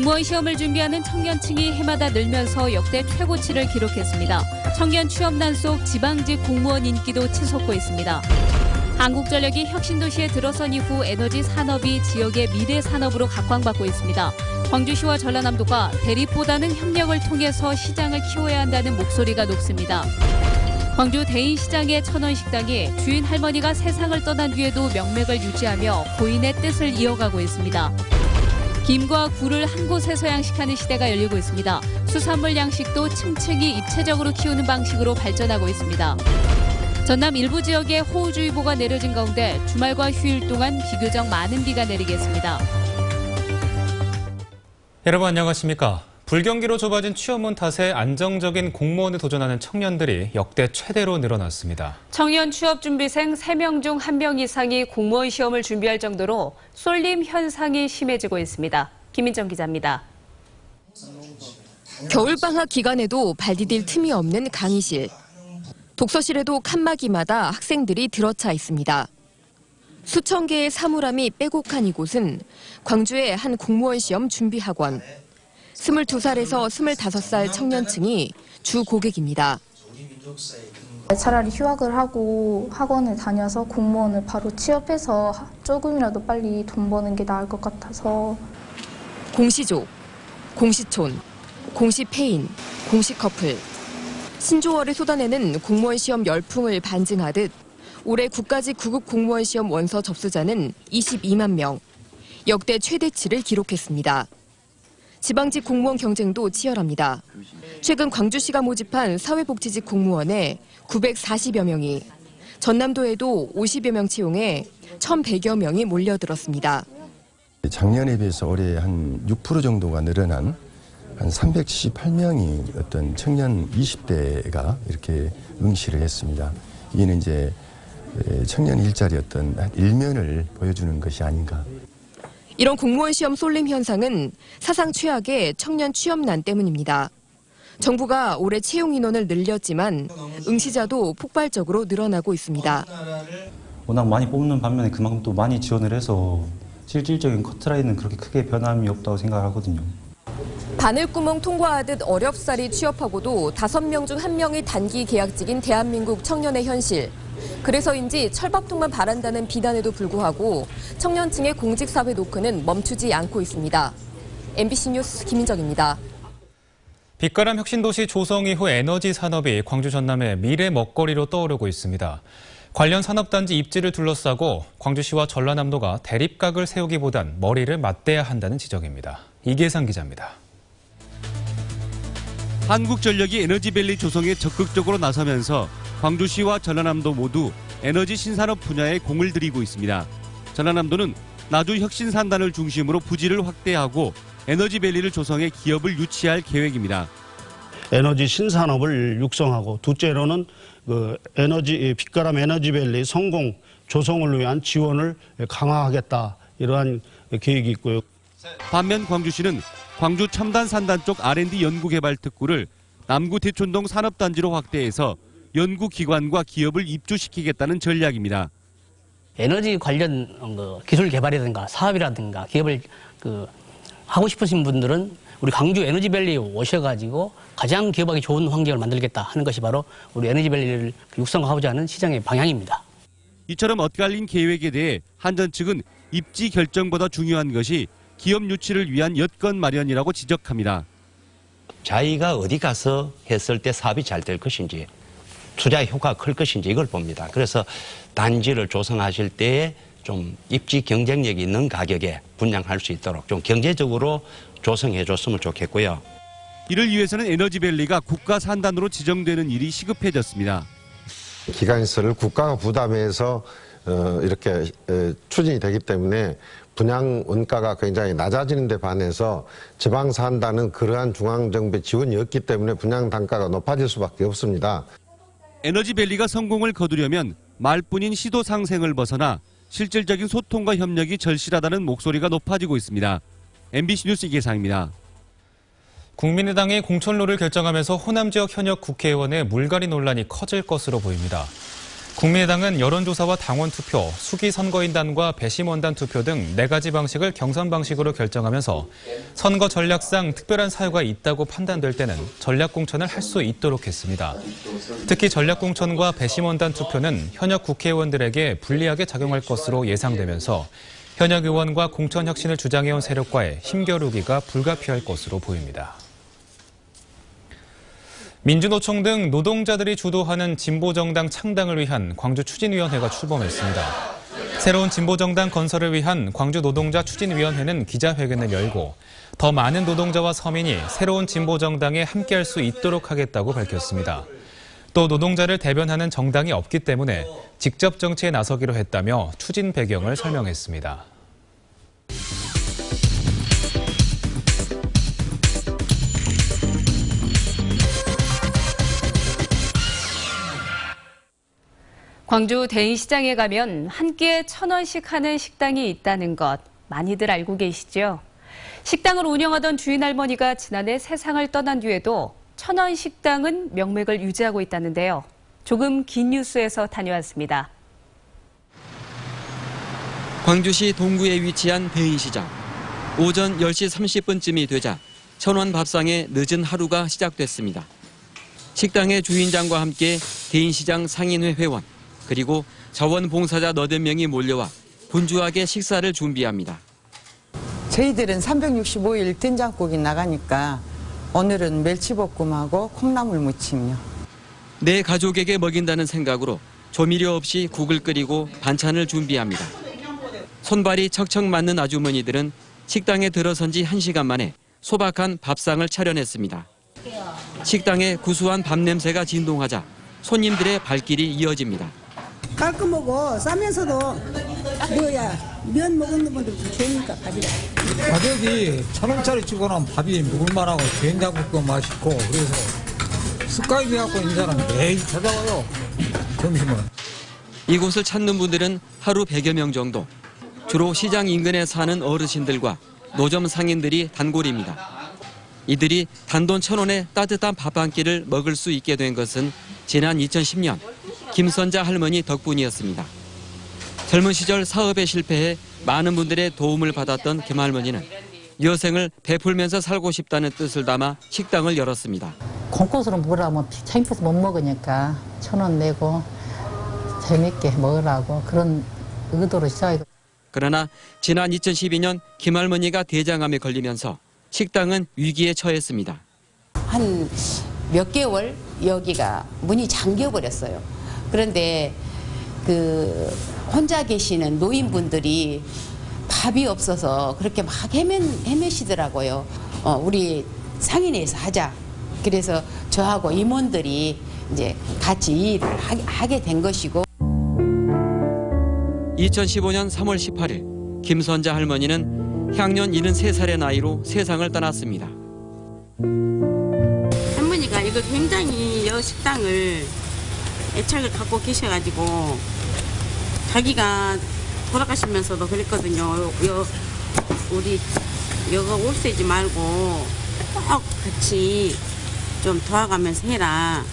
공무원 시험을 준비하는 청년층이 해마다 늘면서 역대 최고치를 기록했습니다. 청년 취업난 속 지방직 공무원 인기도 치솟고 있습니다. 한국전력이 혁신도시에 들어선 이후 에너지 산업이 지역의 미래 산업으로 각광받고 있습니다. 광주시와 전라남도가 대립보다는 협력을 통해서 시장을 키워야 한다는 목소리가 높습니다. 광주 대인시장의 천원식당이 주인 할머니가 세상을 떠난 뒤에도 명맥을 유지하며 고인의 뜻을 이어가고 있습니다. 김과 굴을 한 곳에서 양식하는 시대가 열리고 있습니다. 수산물 양식도 층층이 입체적으로 키우는 방식으로 발전하고 있습니다. 전남 일부 지역에 호우주의보가 내려진 가운데 주말과 휴일 동안 비교적 많은 비가 내리겠습니다. 여러분 안녕하십니까? 불경기로 좁아진 취업문 탓에 안정적인 공무원에 도전하는 청년들이 역대 최대로 늘어났습니다. 청년 취업준비생 3명 중 1명 이상이 공무원 시험을 준비할 정도로 쏠림 현상이 심해지고 있습니다. 김민정 기자입니다. 겨울방학 기간에도 발 디딜 틈이 없는 강의실. 독서실에도 칸막이마다 학생들이 들어차 있습니다. 수천 개의 사물함이 빼곡한 이곳은 광주의 한 공무원 시험 준비학원. 22살에서 25살 청년층이 주 고객입니다. 차라리 휴학을 하고 학원을 다녀서 공무원을 바로 취업해서 조금이라도 빨리 돈 버는 게 나을 것 같아서. 공시족, 공시촌, 공시폐인, 공시커플. 신조어를 쏟아내는 공무원 시험 열풍을 반증하듯 올해 국가직 9급 공무원 시험 원서 접수자는 22만 명, 역대 최대치를 기록했습니다. 지방직 공무원 경쟁도 치열합니다. 최근 광주시가 모집한 사회복지직 공무원에 940여 명이, 전남도에도 50여 명 채용해 1,100여 명이 몰려들었습니다. 작년에 비해서 올해 한 6% 정도가 늘어난 한 378명이 어떤 청년 20대가 이렇게 응시를 했습니다. 이는 이제 청년 일자리 어떤 일면을 보여주는 것이 아닌가. 이런 공무원 시험 쏠림 현상은 사상 최악의 청년 취업난 때문입니다. 정부가 올해 채용 인원을 늘렸지만 응시자도 폭발적으로 늘어나고 있습니다. 워낙 많이 뽑는 반면에 그만큼 또 많이 지원을 해서 실질적인 커트라인은 그렇게 크게 변함이 없다고 생각하거든요. 바늘구멍 통과하듯 어렵사리 취업하고도 5명 중 1명이 단기 계약직인 대한민국 청년의 현실. 그래서인지 철밥통만 바란다는 비난에도 불구하고 청년층의 공직사회 노크는 멈추지 않고 있습니다. MBC 뉴스 김민정입니다. 빛가람 혁신도시 조성 이후 에너지 산업이 광주 전남의 미래 먹거리로 떠오르고 있습니다. 관련 산업단지 입지를 둘러싸고 광주시와 전라남도가 대립각을 세우기보단 머리를 맞대야 한다는 지적입니다. 이계상 기자입니다. 한국전력이 에너지밸리 조성에 적극적으로 나서면서 광주시와 전라남도 모두 에너지 신산업 분야에 공을 들이고 있습니다. 전라남도는 나주 혁신산단을 중심으로 부지를 확대하고 에너지밸리를 조성해 기업을 유치할 계획입니다. 에너지 신산업을 육성하고 둘째로는 빛가람 에너지밸리 성공 조성을 위한 지원을 강화하겠다, 이러한 계획이 있고요. 반면 광주시는 광주 첨단산단 쪽 R&D 연구개발 특구를 남구 대촌동 산업단지로 확대해서 연구기관과 기업을 입주시키겠다는 전략입니다. 에너지 관련 기술 개발이라든가 사업이라든가 기업을 하고 싶으신 분들은 우리 광주 에너지밸리 오셔가지고 가장 기업하기 좋은 환경을 만들겠다 하는 것이 바로 우리 에너지밸리를 육성하고자 하는 시장의 방향입니다. 이처럼 엇갈린 계획에 대해 한전 측은 입지 결정보다 중요한 것이 기업 유치를 위한 여건 마련이라고 지적합니다. 자기가 어디 가서 했을 때 사업이 잘 될 것인지, 투자의 효과가 클 것인지 이걸 봅니다. 그래서 단지를 조성하실 때 좀 입지 경쟁력이 있는 가격에 분양할 수 있도록 좀 경제적으로 조성해 줬으면 좋겠고요. 이를 위해서는 에너지밸리가 국가 산단으로 지정되는 일이 시급해졌습니다. 기간시설을 국가가 부담해서 이렇게 추진이 되기 때문에 분양 원가가 굉장히 낮아지는 데 반해서 지방산단은 그러한 중앙정부의 지원이 없기 때문에 분양 단가가 높아질 수밖에 없습니다. 에너지밸리가 성공을 거두려면 말뿐인 시도 상생을 벗어나 실질적인 소통과 협력이 절실하다는 목소리가 높아지고 있습니다. MBC 뉴스 이계상입니다. 국민의당이 공천로를 결정하면서 호남 지역 현역 국회의원의 물갈이 논란이 커질 것으로 보입니다. 국민의당은 여론조사와 당원투표, 수기선거인단과 배심원단 투표 등 4가지 방식을 경선 방식으로 결정하면서 선거 전략상 특별한 사유가 있다고 판단될 때는 전략공천을 할 수 있도록 했습니다. 특히 전략공천과 배심원단 투표는 현역 국회의원들에게 불리하게 작용할 것으로 예상되면서 현역 의원과 공천 혁신을 주장해온 세력과의 힘겨루기가 불가피할 것으로 보입니다. 민주노총 등 노동자들이 주도하는 진보정당 창당을 위한 광주 추진위원회가 출범했습니다. 새로운 진보정당 건설을 위한 광주 노동자 추진위원회는 기자회견을 열고 더 많은 노동자와 서민이 새로운 진보정당에 함께할 수 있도록 하겠다고 밝혔습니다. 또 노동자를 대변하는 정당이 없기 때문에 직접 정치에 나서기로 했다며 추진 배경을 설명했습니다. 광주 대인시장에 가면 한 끼에 1,000원씩 하는 식당이 있다는 것 많이들 알고 계시죠? 식당을 운영하던 주인 할머니가 지난해 세상을 떠난 뒤에도 1,000원 식당은 명맥을 유지하고 있다는데요. 조금 긴 뉴스에서 다녀왔습니다. 광주시 동구에 위치한 대인시장. 오전 10시 30분쯤이 되자 1,000원 밥상의 늦은 하루가 시작됐습니다. 식당의 주인장과 함께 대인시장 상인회 회원, 그리고 자원봉사자 80명이 몰려와 분주하게 식사를 준비합니다. 저희들은 365일 된장국이 나가니까 오늘은 멸치볶음하고 콩나물 무침이요. 내 가족에게 먹인다는 생각으로 조미료 없이 국을 끓이고 반찬을 준비합니다. 손발이 척척 맞는 아주머니들은 식당에 들어선 지 1시간 만에 소박한 밥상을 차려냈습니다. 식당에 구수한 밥 냄새가 진동하자 손님들의 발길이 이어집니다. 깔끔하고 싸면서도 면 먹는 분들 좋으니까 밥이. 가격이 1,000원짜리 치고 나면 밥이 먹을만하고 된장국도 맛있고 그래서 습관이 돼갖고 이 사람 매일 찾아와요. 점심은. 이곳을 찾는 분들은 하루 100여 명 정도. 주로 시장 인근에 사는 어르신들과 노점 상인들이 단골입니다. 이들이 단돈 1,000원에 따뜻한 밥 한 끼를 먹을 수 있게 된 것은 지난 2010년 김선자 할머니 덕분이었습니다. 젊은 시절 사업에 실패해 많은 분들의 도움을 받았던 김 할머니는 여생을 베풀면서 살고 싶다는 뜻을 담아 식당을 열었습니다. 공코스로 먹으라면 창피해서 못 먹으니까 1,000원 내고 재밌게 먹으라고 그런 의도로 시작해서. 그러나 지난 2012년 김 할머니가 대장암에 걸리면서 식당은 위기에 처했습니다. 한 몇 개월 여기가 문이 잠겨버렸어요. 그런데 혼자 계시는 노인분들이 밥이 없어서 그렇게 막 헤매시더라고요. 우리 상인회에서 하자. 그래서 저하고 임원들이 이제 같이 일을 하게 된 것이고. 2015년 3월 18일 김선자 할머니는 향년 73살의 나이로 세상을 떠났습니다. 할머니가 이거 굉장히 이 식당을 애착을 갖고 계셔가지고 자기가 돌아가시면서도 그랬거든요. 우리 여가 올세지 말고 꼭 같이 좀 도와가면서 해라.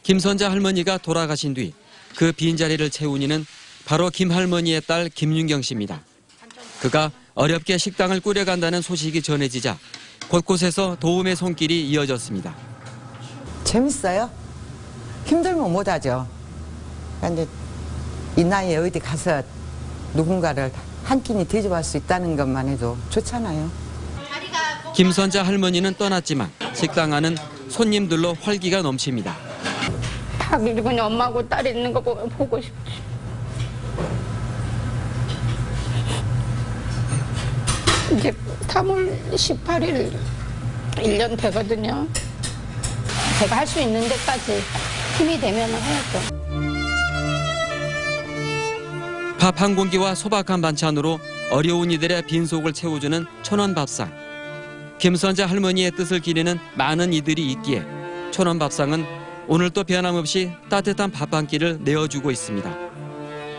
김선자 할머니가 돌아가신 뒤 그 빈자리를 채운 이는 바로 김 할머니의 딸 김윤경 씨입니다. 그가 어렵게 식당을 꾸려간다는 소식이 전해지자 곳곳에서 도움의 손길이 이어졌습니다. 재밌어요. 힘들면 못하죠. 그런데 이 나이에 어디 가서 누군가를 한 끼니 대접할 수 있다는 것만 해도 좋잖아요. 김선자 할머니는 떠났지만 식당 안은 손님들로 활기가 넘칩니다. 다 그냥 엄마하고 딸 있는 거 보고 싶지. 이제 3월 18일 1년 되거든요. 제가 할 수 있는 데까지 힘이 되면 해야죠. 밥 한 공기와 소박한 반찬으로 어려운 이들의 빈속을 채워주는 1,000원 밥상. 김선자 할머니의 뜻을 기리는 많은 이들이 있기에 1,000원 밥상은 오늘도 변함없이 따뜻한 밥 한 끼를 내어주고 있습니다.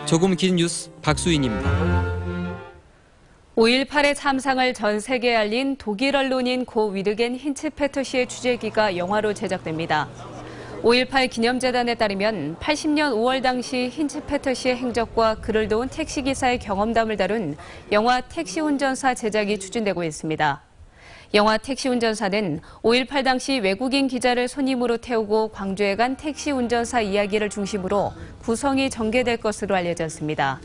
조금 긴 뉴스 박수인입니다. 5.18의 참상을 전 세계에 알린 독일 언론인 고 위르겐 힌츠페터 씨의 주제기가 영화로 제작됩니다. 5.18 기념재단에 따르면 80년 5월 당시 힌츠페터 씨의 행적과 그를 도운 택시기사의 경험담을 다룬 영화 택시운전사 제작이 추진되고 있습니다. 영화 택시운전사는 5.18 당시 외국인 기자를 손님으로 태우고 광주에 간 택시운전사 이야기를 중심으로 구성이 전개될 것으로 알려졌습니다.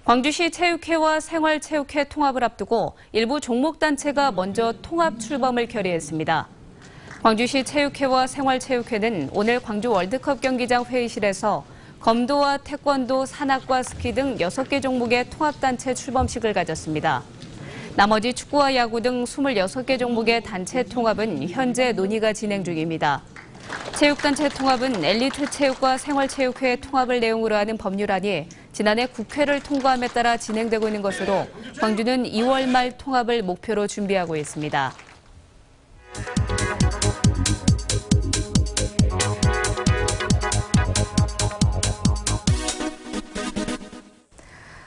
광주시 체육회와 생활체육회 통합을 앞두고 일부 종목단체가 먼저 통합 출범을 결의했습니다. 광주시 체육회와 생활체육회는 오늘 광주 월드컵 경기장 회의실에서 검도와 태권도, 산악과 스키 등 6개 종목의 통합단체 출범식을 가졌습니다. 나머지 축구와 야구 등 26개 종목의 단체 통합은 현재 논의가 진행 중입니다. 체육단체 통합은 엘리트 체육과 생활체육회의 통합을 내용으로 하는 법률안이 지난해 국회를 통과함에 따라 진행되고 있는 것으로 광주는 2월 말 통합을 목표로 준비하고 있습니다.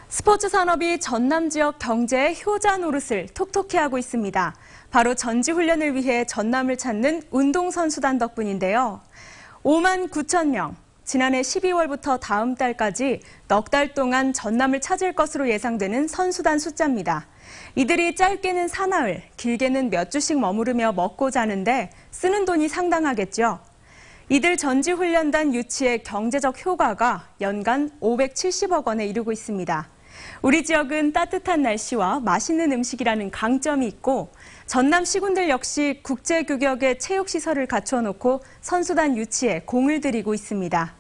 스포츠 산업이 전남 지역 경제의 효자 노릇을 톡톡히 하고 있습니다. 바로 전지훈련을 위해 전남을 찾는 운동선수단 덕분인데요. 5만 9천 명, 지난해 12월부터 다음 달까지 넉 달 동안 전남을 찾을 것으로 예상되는 선수단 숫자입니다. 이들이 짧게는 사나흘, 길게는 몇 주씩 머무르며 먹고 자는데 쓰는 돈이 상당하겠죠. 이들 전지훈련단 유치의 경제적 효과가 연간 570억 원에 이르고 있습니다. 우리 지역은 따뜻한 날씨와 맛있는 음식이라는 강점이 있고 전남 시군들 역시 국제규격의 체육시설을 갖춰놓고 선수단 유치에 공을 들이고 있습니다.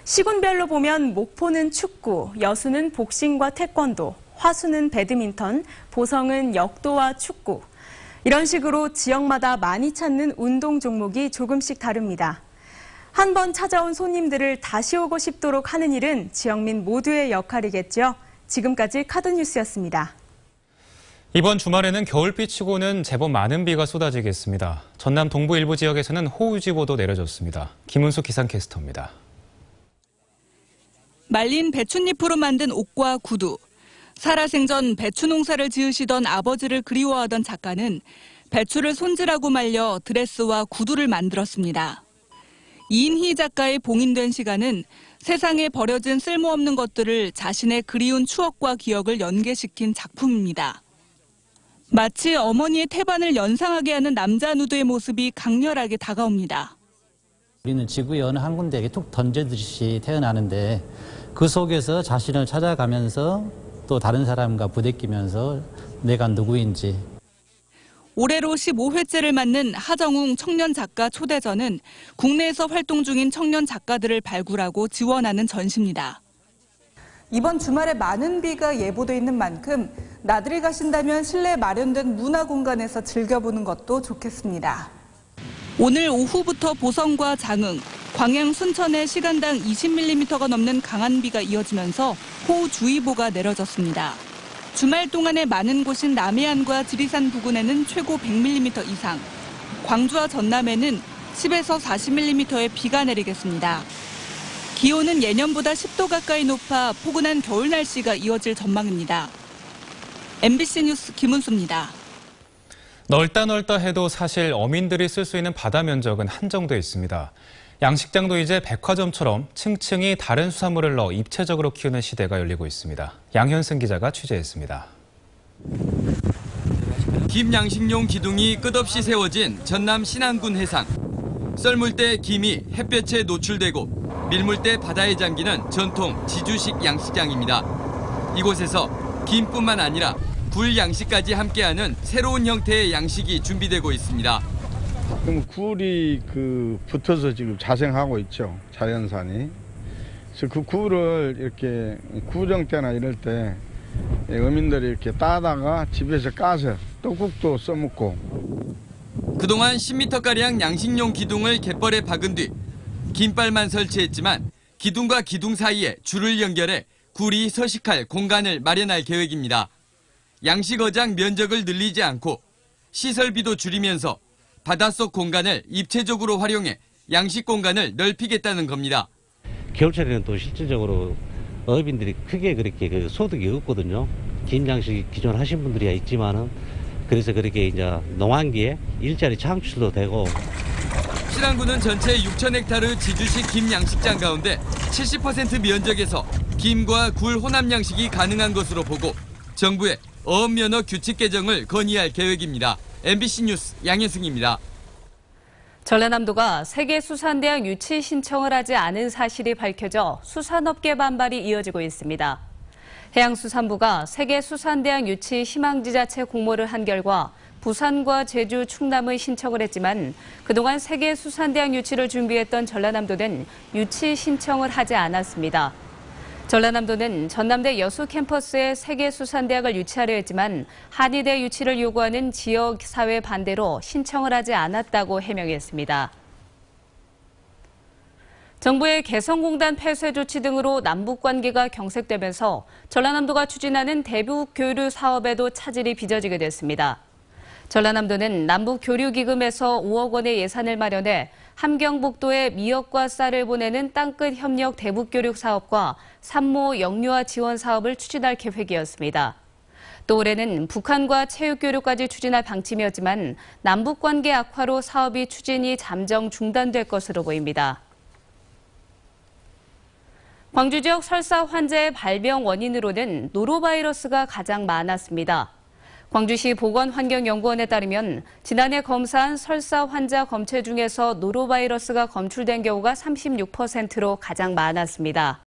시군별로 보면 목포는 축구, 여수는 복싱과 태권도, 화수는 배드민턴, 보성은 역도와 축구. 이런 식으로 지역마다 많이 찾는 운동 종목이 조금씩 다릅니다. 한 번 찾아온 손님들을 다시 오고 싶도록 하는 일은 지역민 모두의 역할이겠죠. 지금까지 카드뉴스였습니다. 이번 주말에는 겨울비치고는 제법 많은 비가 쏟아지겠습니다. 전남 동부 일부 지역에서는 호우주의보도 내려졌습니다. 김은수 기상캐스터입니다. 말린 배춧잎으로 만든 옷과 구두. 살아생전 배추 농사를 지으시던 아버지를 그리워하던 작가는 배추를 손질하고 말려 드레스와 구두를 만들었습니다. 이인희 작가의 봉인된 시간은 세상에 버려진 쓸모없는 것들을 자신의 그리운 추억과 기억을 연계시킨 작품입니다. 마치 어머니의 태반을 연상하게 하는 남자 누드의 모습이 강렬하게 다가옵니다. 우리는 지구의 어느 한 군데에 툭 던져듯이 태어나는데 그 속에서 자신을 찾아가면서 또 다른 사람과 부대끼면서 내가 누구인지. 올해로 15회째를 맞는 하정웅 청년 작가 초대전은 국내에서 활동 중인 청년 작가들을 발굴하고 지원하는 전시입니다. 이번 주말에 많은 비가 예보돼 있는 만큼 나들이 가신다면 실내 마련된 문화 공간에서 즐겨보는 것도 좋겠습니다. 오늘 오후부터 보성과 장흥, 광양 순천에 시간당 20mm가 넘는 강한 비가 이어지면서 호우주의보가 내려졌습니다. 주말 동안에 많은 곳인 남해안과 지리산 부근에는 최고 100mm 이상, 광주와 전남에는 10에서 40mm의 비가 내리겠습니다. 기온은 예년보다 10도 가까이 높아 포근한 겨울 날씨가 이어질 전망입니다. MBC 뉴스 김은수입니다. 넓다 해도 사실 어민들이 쓸 수 있는 바다 면적은 한정돼 있습니다. 양식장도 이제 백화점처럼 층층이 다른 수산물을 넣어 입체적으로 키우는 시대가 열리고 있습니다. 양현승 기자가 취재했습니다. 김양식용 기둥이 끝없이 세워진 전남 신안군 해상. 썰물 때 김이 햇볕에 노출되고 밀물 때 바다에 잠기는 전통 지주식 양식장입니다. 이곳에서 김뿐만 아니라 굴 양식까지 함께하는 새로운 형태의 양식이 준비되고 있습니다. 그럼 굴이 붙어서 지금 자생하고 있죠, 자연산이. 그래서 그 굴을 이렇게 구정 때나 이럴 때 어민들이 이렇게 따다가 집에서 까서 떡국도 써먹고. 그동안 10m가량 양식용 기둥을 갯벌에 박은 뒤 긴발만 설치했지만 기둥과 기둥 사이에 줄을 연결해 굴이 서식할 공간을 마련할 계획입니다. 양식어장 면적을 늘리지 않고 시설비도 줄이면서 바닷속 공간을 입체적으로 활용해 양식 공간을 넓히겠다는 겁니다. 겨울철에는 또 실질적으로 어민들이 크게 그렇게 소득이 없거든요. 긴 양식 기존 하신 분들이 있지만은 그래서 그렇게 이제 농한기에 일자리 창출도 되고 신안군은 전체 6,000헥타르 지주식 김 양식장 가운데 70% 면적에서 김과 굴 혼합 양식이 가능한 것으로 보고 정부에 어업 면허 규칙 개정을 건의할 계획입니다. MBC 뉴스 양혜승입니다. 전라남도가 세계수산대학 유치 신청을 하지 않은 사실이 밝혀져 수산업계 반발이 이어지고 있습니다. 해양수산부가 세계수산대학 유치 희망지자체 공모를 한 결과 부산과 제주, 충남의 신청을 했지만 그동안 세계수산대학 유치를 준비했던 전라남도는 유치 신청을 하지 않았습니다. 전라남도는 전남대 여수 캠퍼스에 세계수산대학을 유치하려 했지만 한의대 유치를 요구하는 지역사회 반대로 신청을 하지 않았다고 해명했습니다. 정부의 개성공단 폐쇄 조치 등으로 남북관계가 경색되면서 전라남도가 추진하는 대북 교류 사업에도 차질이 빚어지게 됐습니다. 전라남도는 남북교류기금에서 5억 원의 예산을 마련해 함경북도에 미역과 쌀을 보내는 땅끝 협력 대북교류 사업과 산모 영유아 지원 사업을 추진할 계획이었습니다. 또 올해는 북한과 체육교류까지 추진할 방침이었지만 남북관계 악화로 사업이 추진이 잠정 중단될 것으로 보입니다. 광주 지역 설사 환자의 발병 원인으로는 노로바이러스가 가장 많았습니다. 광주시 보건환경연구원에 따르면 지난해 검사한 설사 환자 검체 중에서 노로바이러스가 검출된 경우가 36%로 가장 많았습니다.